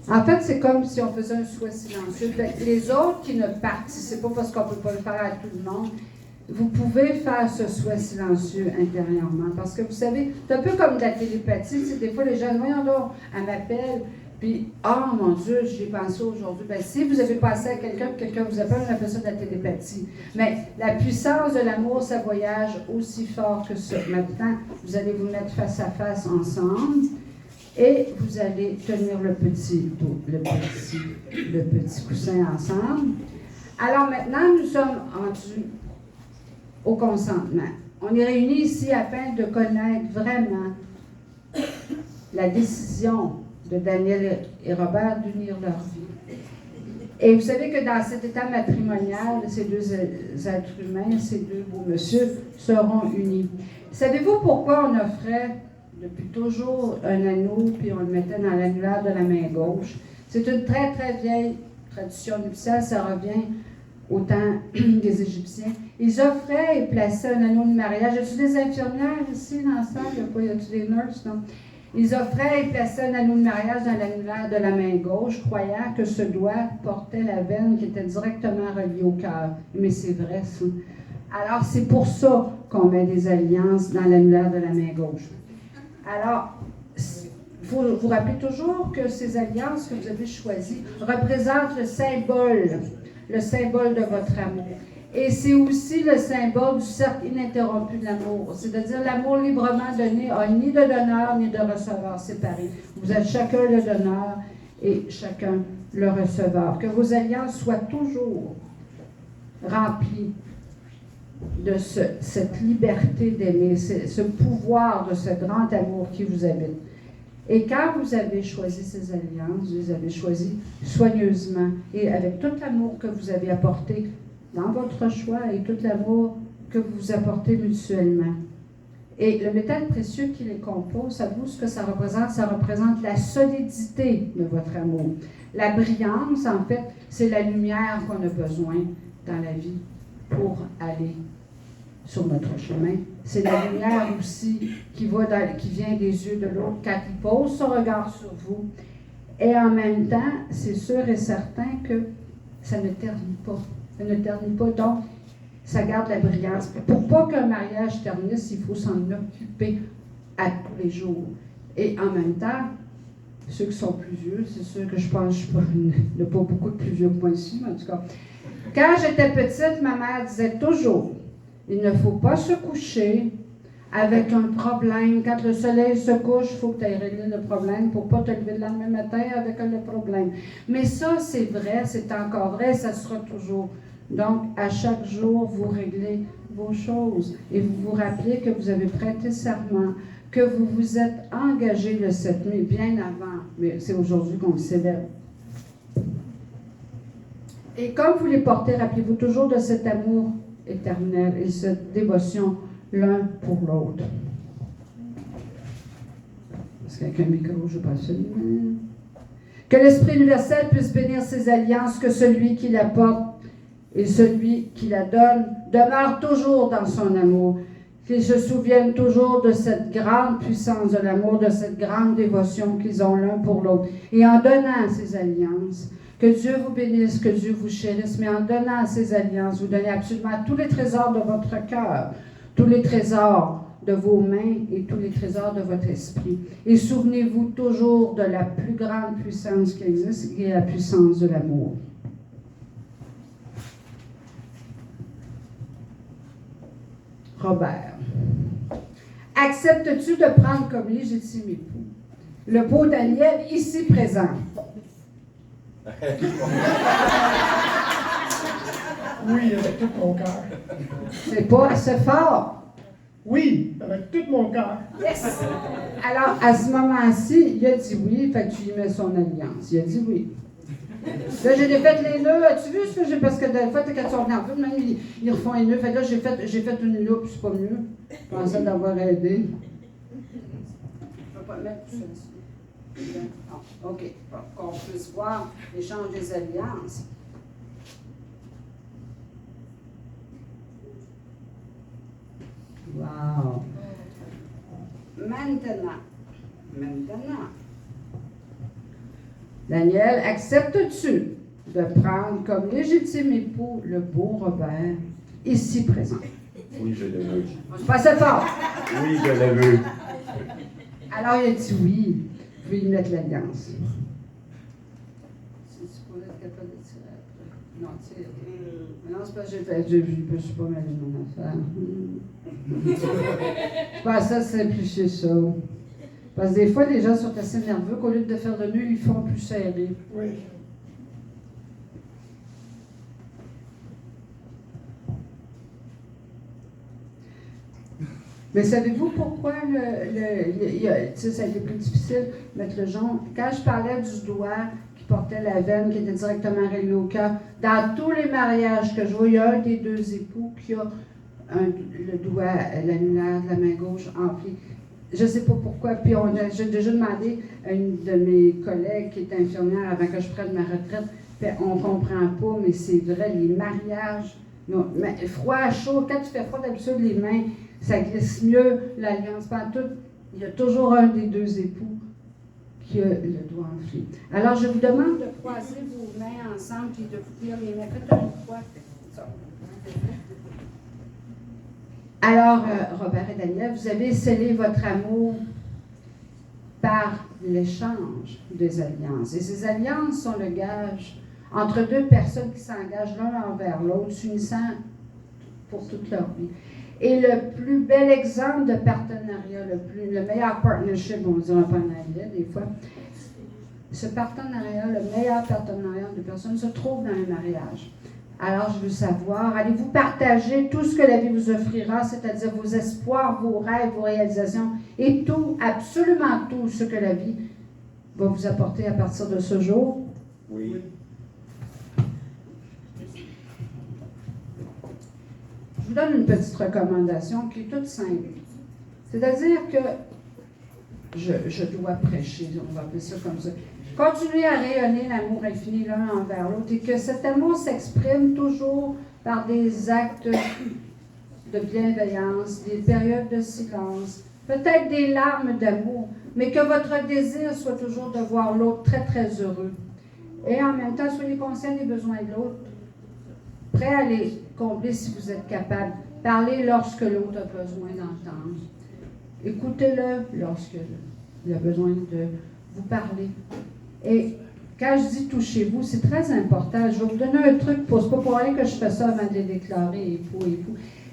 En fait, c'est comme si on faisait un souhait silencieux. Les autres qui ne participent pas, parce qu'on ne peut pas le faire à tout le monde, vous pouvez faire ce souhait silencieux intérieurement. Parce que vous savez, c'est un peu comme de la télépathie. C'est des fois, les gens, voyons donc, elle m'appelle, puis, oh mon Dieu, j'y ai pensé aujourd'hui. Bien, si vous avez pensé à quelqu'un vous appelle, on appelle ça de la télépathie. Mais la puissance de l'amour, ça voyage aussi fort que ça. Maintenant, vous allez vous mettre face à face ensemble et vous allez tenir le petit coussin ensemble. Alors maintenant, nous sommes rendus au consentement. On est réunis ici afin de connaître vraiment la décision de Daniel et Robert d'unir leur vie. Et vous savez que dans cet état matrimonial, ces deux êtres humains, ces deux beaux messieurs, seront unis. Savez-vous pourquoi on offrait depuis toujours un anneau, puis on le mettait dans l'annulaire de la main gauche? C'est une très, très vieille tradition nuptiale, ça revient au temps des Égyptiens. Ils offraient et plaçaient un anneau de mariage. Y a-t-il des infirmières ici dans la salle? Y a-t-il des nurses? Non. Ils offraient et plaçaient un anneau de mariage dans l'annulaire de la main gauche, croyant que ce doigt portait la veine qui était directement reliée au cœur. Mais c'est vrai, ça. Alors, c'est pour ça qu'on met des alliances dans l'annulaire de la main gauche. Alors, il faut vous rappeler toujours que ces alliances que vous avez choisies représentent le symbole de votre amour. Et c'est aussi le symbole du cercle ininterrompu de l'amour. C'est-à-dire l'amour librement donné n'a ni de donneur ni de receveur séparé. Vous êtes chacun le donneur et chacun le receveur. Que vos alliances soient toujours remplies de cette liberté d'aimer, ce pouvoir de ce grand amour qui vous habite. Et quand vous avez choisi ces alliances, vous les avez choisies soigneusement et avec tout l'amour que vous avez apporté dans votre choix et tout l'amour que vous apportez mutuellement. Et le métal précieux qui les compose, savez-vous ce que ça représente? Ça représente la solidité de votre amour. La brillance, en fait, c'est la lumière qu'on a besoin dans la vie pour aller sur notre chemin. C'est la lumière aussi qui vient des yeux de l'autre quand il pose son regard sur vous. Et en même temps, c'est sûr et certain que ça ne ternit pas. Ça ne ternit pas, donc ça garde la brillance. Pour pas qu'un mariage ternisse, il faut s'en occuper à tous les jours. Et en même temps, ceux qui sont plus vieux, c'est sûr que je pense qu'il n'y a pas beaucoup de plus vieux que moi ici, mais en tout cas. Quand j'étais petite, ma mère disait toujours, il ne faut pas se coucher avec un problème. Quand le soleil se couche, il faut que tu ailles régler le problème pour ne pas te lever le lendemain matin avec le problème. Mais ça, c'est vrai, c'est encore vrai, ça sera toujours. Donc, à chaque jour, vous réglez vos choses et vous vous rappelez que vous avez prêté serment, que vous vous êtes engagé le 7 mai, bien avant, mais c'est aujourd'hui qu'on le célèbre. Et comme vous les portez, rappelez-vous toujours de cet amour éternel et cette dévotion l'un pour l'autre. Est-ce qu'il y a un micro? Je ne sais pas absolument. Que l'Esprit universel puisse bénir ces alliances, que celui qui la porte et celui qui la donne demeure toujours dans son amour, qu'ils se souviennent toujours de cette grande puissance de l'amour, de cette grande dévotion qu'ils ont l'un pour l'autre. Et en donnant ces alliances, que Dieu vous bénisse, que Dieu vous chérisse, mais en donnant ces alliances, vous donnez absolument tous les trésors de votre cœur, tous les trésors de vos mains et tous les trésors de votre esprit. Et souvenez-vous toujours de la plus grande puissance qui existe, qui est la puissance de l'amour. Robert, acceptes-tu de prendre comme légitime époux le beau Daniel ici présent? Oui, avec tout mon cœur. C'est pas assez fort. Oui, avec tout mon cœur. Yes! Alors, à ce moment-ci, il a dit oui, fait que tu y mets son alliance. Il a dit oui. Là, j'ai fait les nœuds. As-tu vu ce que j'ai? Parce que des fois, quand ils sont venus en film, même ils refont les nœuds. Fait que là, j'ai fait une loupe, c'est pas mieux. Je pensais d'avoir aidé. Je ne vais pas mettre ça dessus. Non. OK. Pour qu'on puisse voir l'échange des alliances. Wow. Maintenant. Daniel, acceptes-tu de prendre comme légitime époux le beau Robert ici présent. Oui, je le veux. C'est pas assez fort. Oui, je le veux. Alors, il a dit oui. Vous pouvez y mettre l'alliance. C'est supposé être capable de tirer après. Non, tire. Non, c'est pas que je ne suis pas mêlé de mon affaire. C'est pas ça, c'est simplifier ça. Parce que des fois, les gens sont assez nerveux qu'au lieu de faire le nœud, ils font plus serré. Oui. Mais savez-vous pourquoi ça a été plus difficile de mettre le jaune? Quand je parlais du doigt qui portait la veine, qui était directement relié au cœur, dans tous les mariages que je vois, il y a un des deux époux qui a le doigt l'annulaire de la main gauche empli. Je ne sais pas pourquoi. Puis j'ai déjà demandé à une de mes collègues qui est infirmière avant que je prenne ma retraite, puis on ne comprend pas, mais c'est vrai, les mariages, non, mais froid, chaud, quand tu fais froid, d'habitude, les mains, ça glisse mieux, l'alliance pantoute, il y a toujours un des deux époux qui a le doigt enflé. Alors, je vous demande de croiser vos mains ensemble et de vous tenir les mains. Faites une croix. Alors, Robert et Daniel, vous avez scellé votre amour par l'échange des alliances. Et ces alliances sont le gage entre deux personnes qui s'engagent l'un envers l'autre, s'unissant pour toute leur vie. Et le plus bel exemple de partenariat, le meilleur partnership, on dirait pas en anglais des fois, ce partenariat, le meilleur partenariat de personnes se trouve dans le mariage. Alors, je veux savoir, allez-vous partager tout ce que la vie vous offrira, c'est-à-dire vos espoirs, vos rêves, vos réalisations, et tout, absolument tout ce que la vie va vous apporter à partir de ce jour? Oui. Je vous donne une petite recommandation qui est toute simple. C'est-à-dire que je dois prêcher, on va appeler ça comme ça. Continuez à rayonner l'amour infini l'un envers l'autre et que cet amour s'exprime toujours par des actes de bienveillance, des périodes de silence, peut-être des larmes d'amour, mais que votre désir soit toujours de voir l'autre très, très heureux. Et en même temps, soyez conscient des besoins de l'autre, prêt à les combler si vous êtes capable. Parlez lorsque l'autre a besoin d'entendre. Écoutez-le lorsque il a besoin de vous parler. Et quand je dis touchez-vous, c'est très important. Je vais vous donner un truc, c'est pas pour rien que je fais ça avant de les déclarer époux.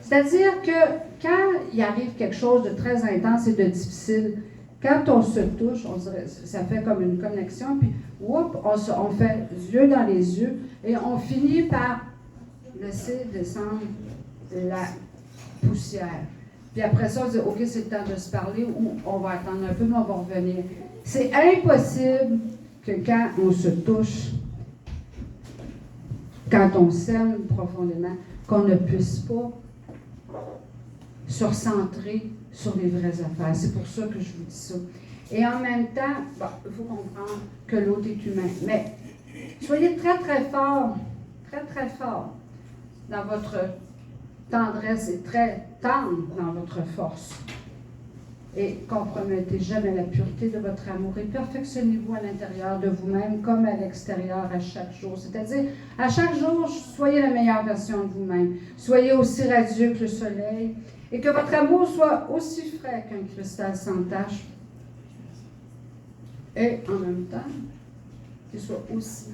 C'est-à-dire que quand il arrive quelque chose de très intense et de difficile, quand on se touche, on dirait, ça fait comme une connexion, puis whoop, on fait yeux dans les yeux et on finit par laisser descendre la poussière. Puis après ça, on dit, OK, c'est le temps de se parler, ou on va attendre un peu, mais on va revenir. C'est impossible que quand on se touche, quand on s'aime profondément, qu'on ne puisse pas se recentrer sur les vraies affaires. C'est pour ça que je vous dis ça. Et en même temps, il faut comprendre que l'autre est humain. Mais soyez très, très fort dans votre tendresse et très tendre dans votre force. Et compromettez jamais la pureté de votre amour et perfectionnez-vous à l'intérieur de vous-même comme à l'extérieur à chaque jour. C'est-à-dire, à chaque jour, soyez la meilleure version de vous-même. Soyez aussi radieux que le soleil et que votre amour soit aussi frais qu'un cristal sans tache. Et en même temps, qu'il soit aussi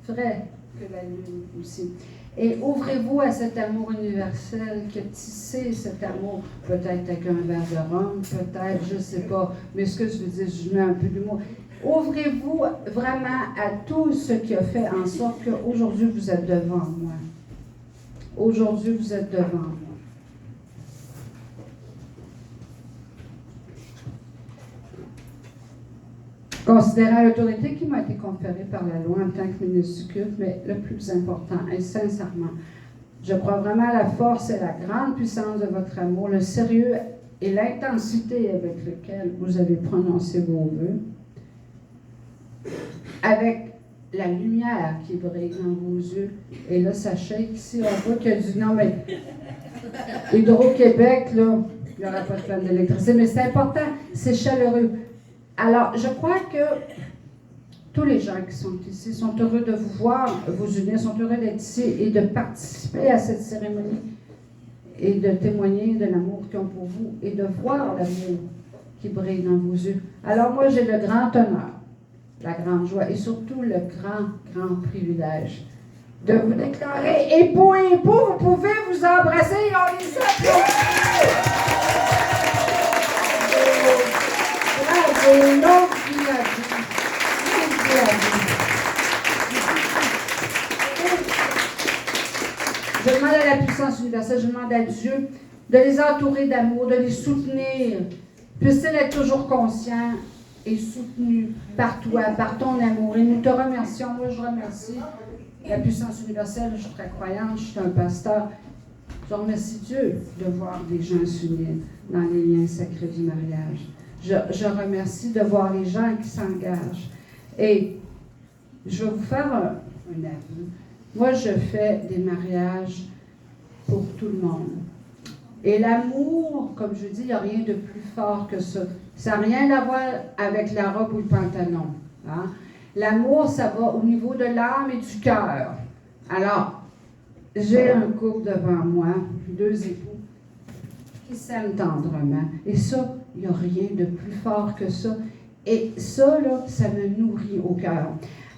frais que la lune aussi. Et ouvrez-vous à cet amour universel, que tissez cet amour, peut-être avec un verre de rhum, peut-être, je ne sais pas, mais ce que je veux dire, je mets un peu d'humour. Ouvrez-vous vraiment à tout ce qui a fait en sorte qu'aujourd'hui vous êtes devant moi. Aujourd'hui vous êtes devant moi. Considérant l'autorité qui m'a été conférée par la loi en tant que ministre du culte, mais le plus important, et sincèrement, je crois vraiment à la force et la grande puissance de votre amour, le sérieux et l'intensité avec lequel vous avez prononcé vos vœux, avec la lumière qui brille dans vos yeux. Et là, sachez qu'ici, on voit qu'il y a du... Non, mais Hydro-Québec, là, il n'y aura pas de panne d'électricité, mais c'est important, c'est chaleureux. Alors, je crois que tous les gens qui sont ici sont heureux de vous voir, vous unir, sont heureux d'être ici et de participer à cette cérémonie et de témoigner de l'amour qu'ils ont pour vous et de voir l'amour qui brille dans vos yeux. Alors moi, j'ai le grand honneur, la grande joie et surtout le grand privilège de vous déclarer époux et époux. Vous pouvez vous embrasser et on les applaudit. Bravo, longue vie à vous. Longue vie à vous. Je demande à la puissance universelle, je demande à Dieu de les entourer d'amour, de les soutenir. Puisse-t-il être toujours conscient et soutenu par toi, par ton amour. Et nous te remercions. Moi, je remercie la puissance universelle. Je suis très croyante, je suis un pasteur. Je remercie Dieu de voir des gens s'unir dans les liens sacrés du mariage. Je remercie de voir les gens qui s'engagent. Et je vais vous faire un aveu. Moi, je fais des mariages pour tout le monde. Et l'amour, comme je dis, il n'y a rien de plus fort que ça. Ça n'a rien à voir avec la robe ou le pantalon. Hein? L'amour, ça va au niveau de l'âme et du cœur. Alors, j'ai un couple devant moi, 2 époux, qui s'aiment tendrement. Et ça, il n'y a rien de plus fort que ça. Et ça, là, ça me nourrit au cœur.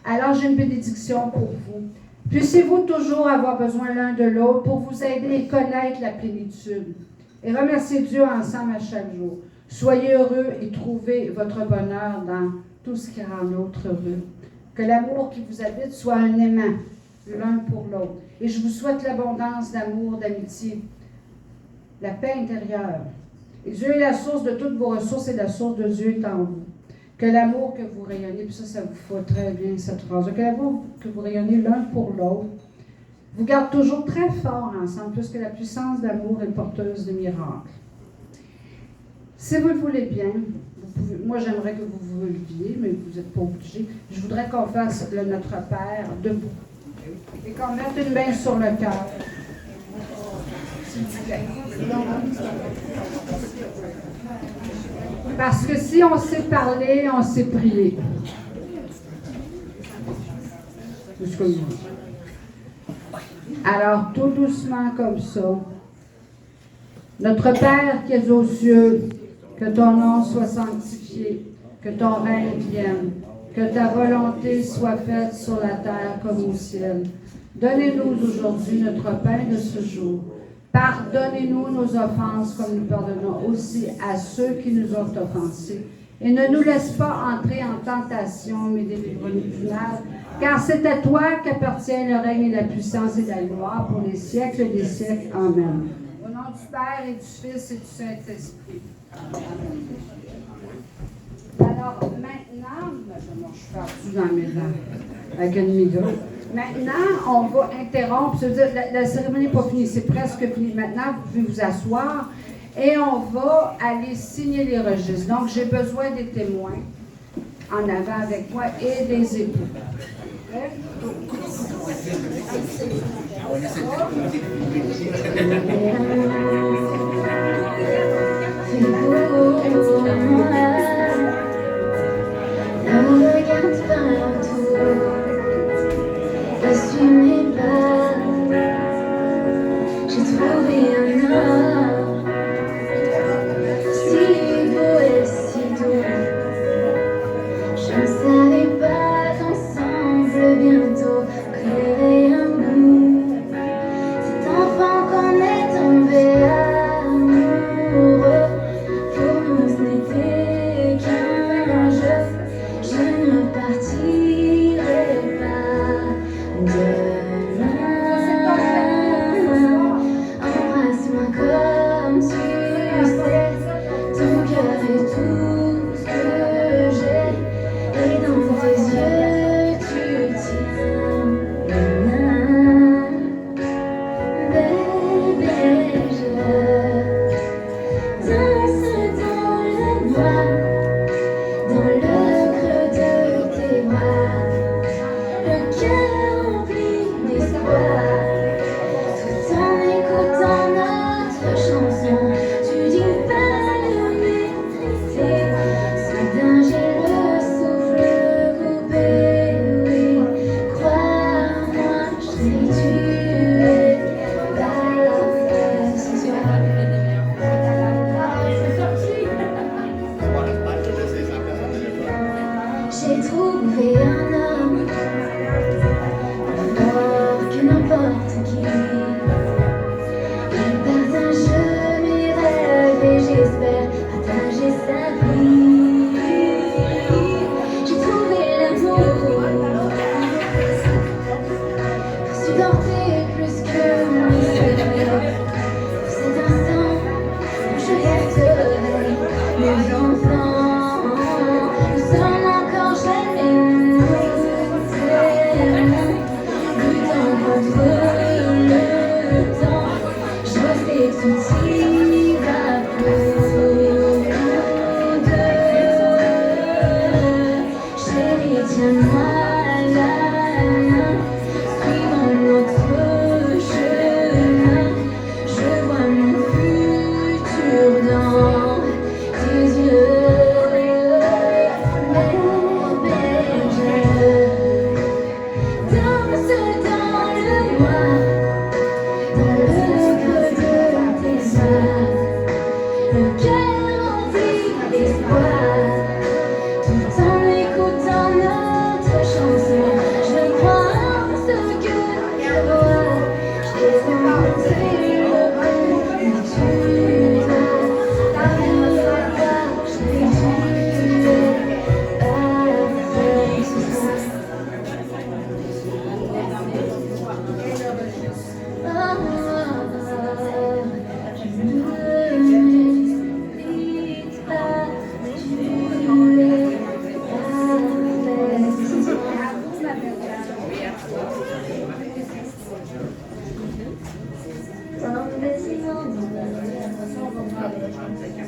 Alors, j'ai une bénédiction pour vous. Puissiez-vous toujours avoir besoin l'un de l'autre pour vous aider et connaître la plénitude. Et remerciez Dieu ensemble à chaque jour. Soyez heureux et trouvez votre bonheur dans tout ce qui rend l'autre heureux. Que l'amour qui vous habite soit un aimant, l'un pour l'autre. Et je vous souhaite l'abondance d'amour, d'amitié, la paix intérieure. Et Dieu est la source de toutes vos ressources et la source de Dieu est en vous. Que l'amour que vous rayonnez, puis ça vous faut très bien cette phrase, que l'amour que vous rayonnez l'un pour l'autre, vous garde toujours très fort ensemble, puisque la puissance d'amour est porteuse de miracles. Si vous le voulez bien, vous pouvez, moi j'aimerais que vous vous leviez, mais vous n'êtes pas obligé. Je voudrais qu'on fasse le Notre Père debout et qu'on mette une main sur le cœur. S'il vous plaît. Parce que si on sait parler, on sait prier. C'est ce que je dis. Alors, tout doucement comme ça. Notre Père qui es aux cieux, que ton nom soit sanctifié, que ton règne vienne, que ta volonté soit faite sur la terre comme au ciel. Donnez-nous aujourd'hui notre pain de ce jour. Pardonnez-nous nos offenses comme nous pardonnons aussi à ceux qui nous ont offensés. Et ne nous laisse pas entrer en tentation, mais délivre-nous du mal. Car c'est à toi qu'appartient le règne et la puissance et la gloire pour les siècles des siècles. Amen. Au nom du Père et du Fils et du Saint-Esprit. Amen. Alors maintenant, je suis perdue dans mes dents avec une micro. Maintenant, on va interrompre. C'est-à-dire, la cérémonie n'est pas finie, c'est presque fini. Maintenant, vous pouvez vous asseoir et on va aller signer les registres. Donc, j'ai besoin des témoins en avant avec moi et des époux. Prêt? Ne regarde pas autour, ne suis mes pas. J'ai trouvé un homme si beau et si doux. Je ne savais pas qu'ensemble bientôt créer un bout. Cet enfant qu'on est tombé à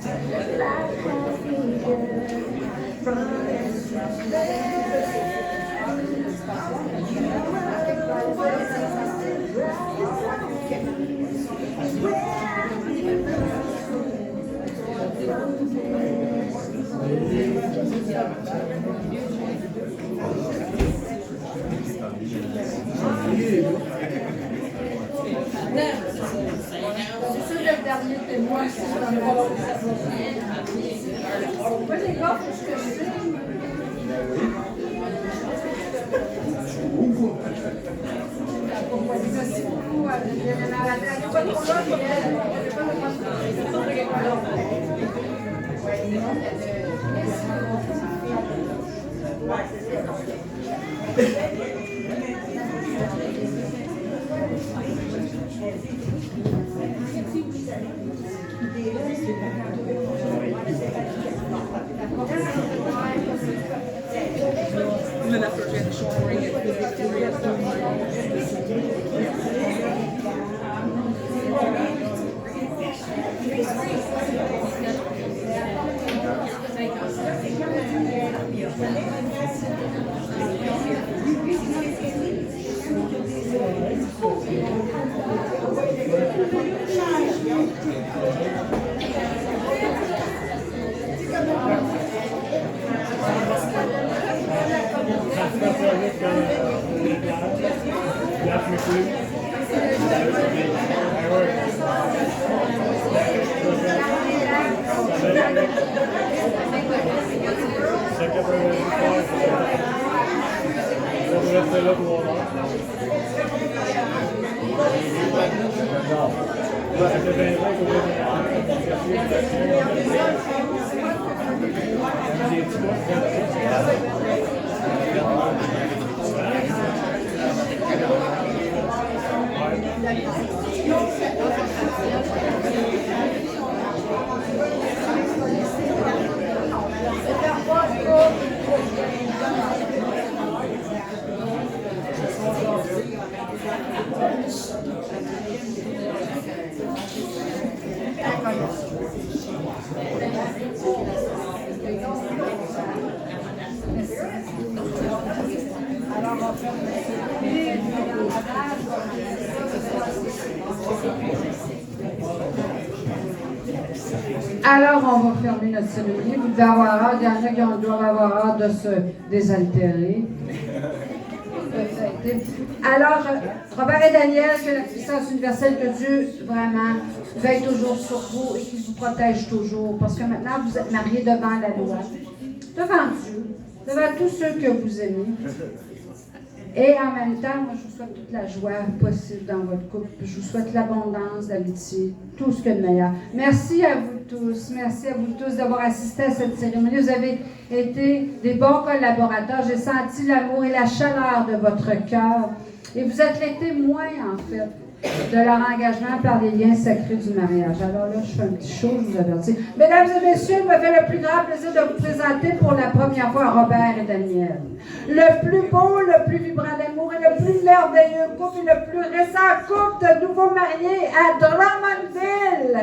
C'est sûr que le dernier témoin, c'est un bon. Moi, les gars, faut que je signe. Merci beaucoup à Alors, on va fermer notre cérémonie. Vous devez avoir hâte. Il y en a qui doivent avoir hâte de se désaltérer. Alors, Robert et Daniel, que la puissance universelle, que Dieu, vraiment, veille toujours sur vous et qu'il vous protège toujours. Parce que maintenant, vous êtes mariés devant la loi, devant Dieu, devant tous ceux que vous aimez. Et en même temps, moi, je vous souhaite toute la joie possible dans votre couple. Je vous souhaite l'abondance, l'amitié, tout ce que de meilleur. Merci à vous tous. Merci à vous tous d'avoir assisté à cette cérémonie. Vous avez été des bons collaborateurs. J'ai senti l'amour et la chaleur de votre cœur. Et vous êtes les témoins, en fait, de leur engagement par les liens sacrés du mariage. Alors là, je fais un petit show, je vous avertis. Mesdames et messieurs, il me fait le plus grand plaisir de vous présenter pour la première fois Robert et Daniel. Le plus beau, le plus vibrant d'amour et le plus merveilleux couple et le plus récent couple de nouveaux mariés à Drummondville.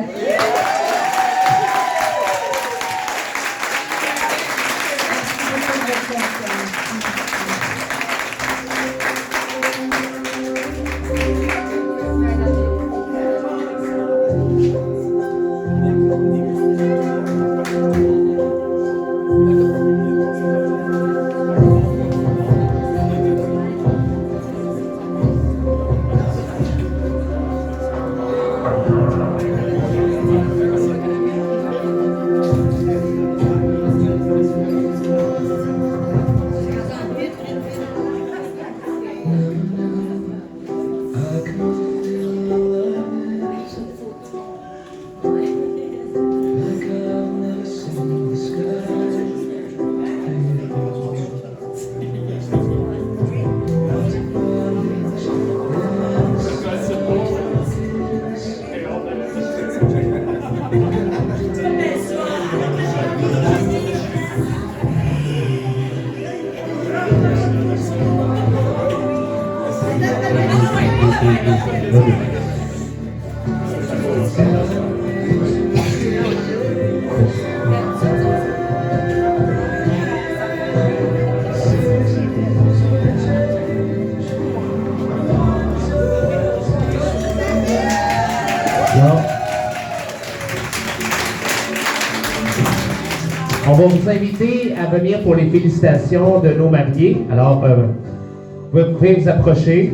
On va vous inviter à venir pour les félicitations de nos mariés. Alors, vous pouvez vous approcher.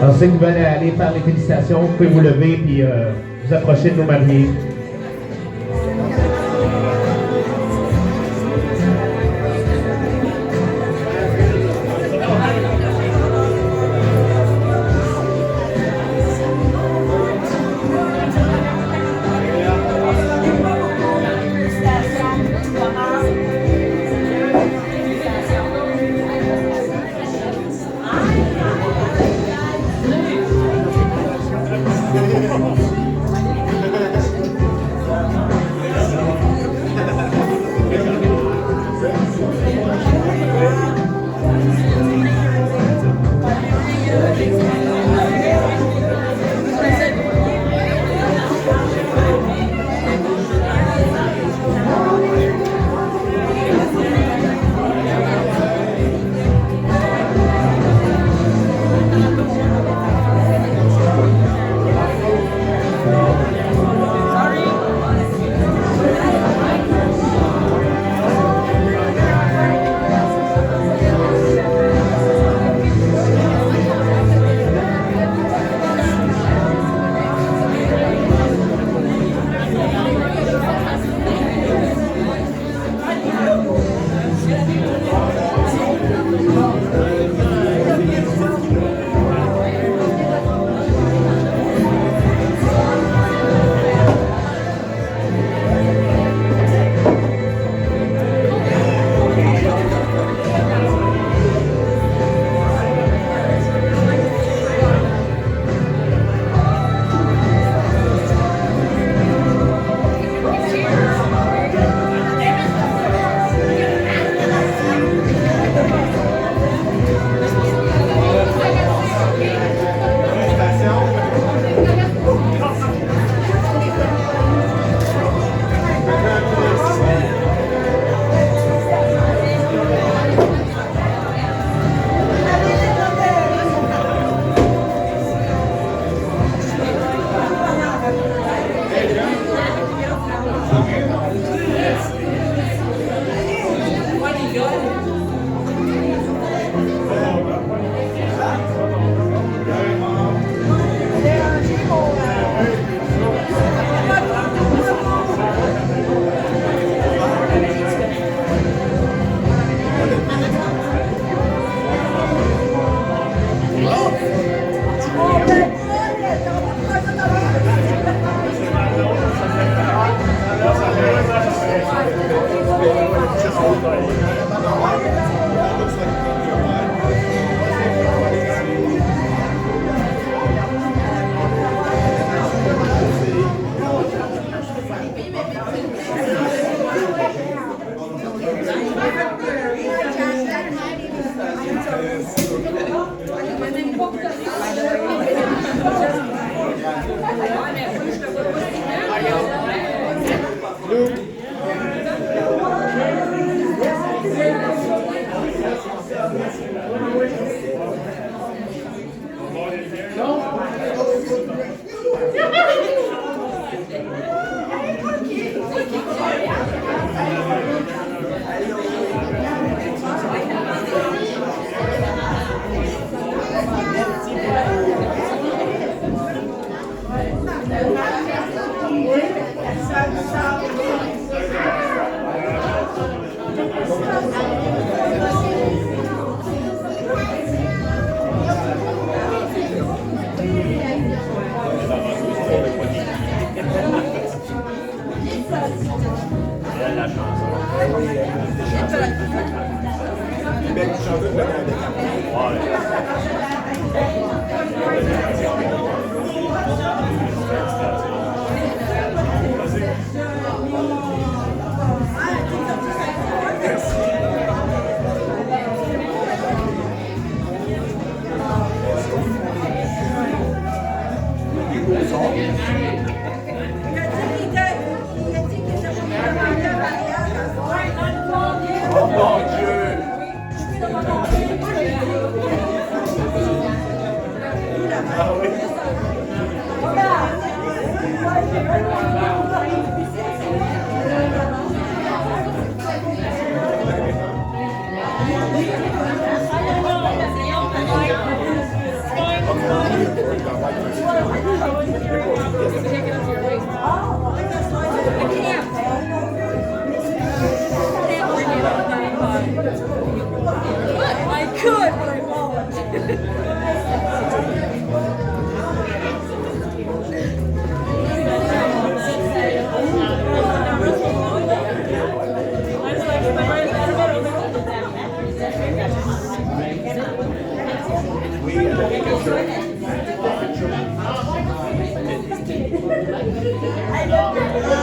Alors, ceux qui veulent aller faire les félicitations, vous pouvez vous lever et vous approcher de nos mariés. I could, but I won't. Oui,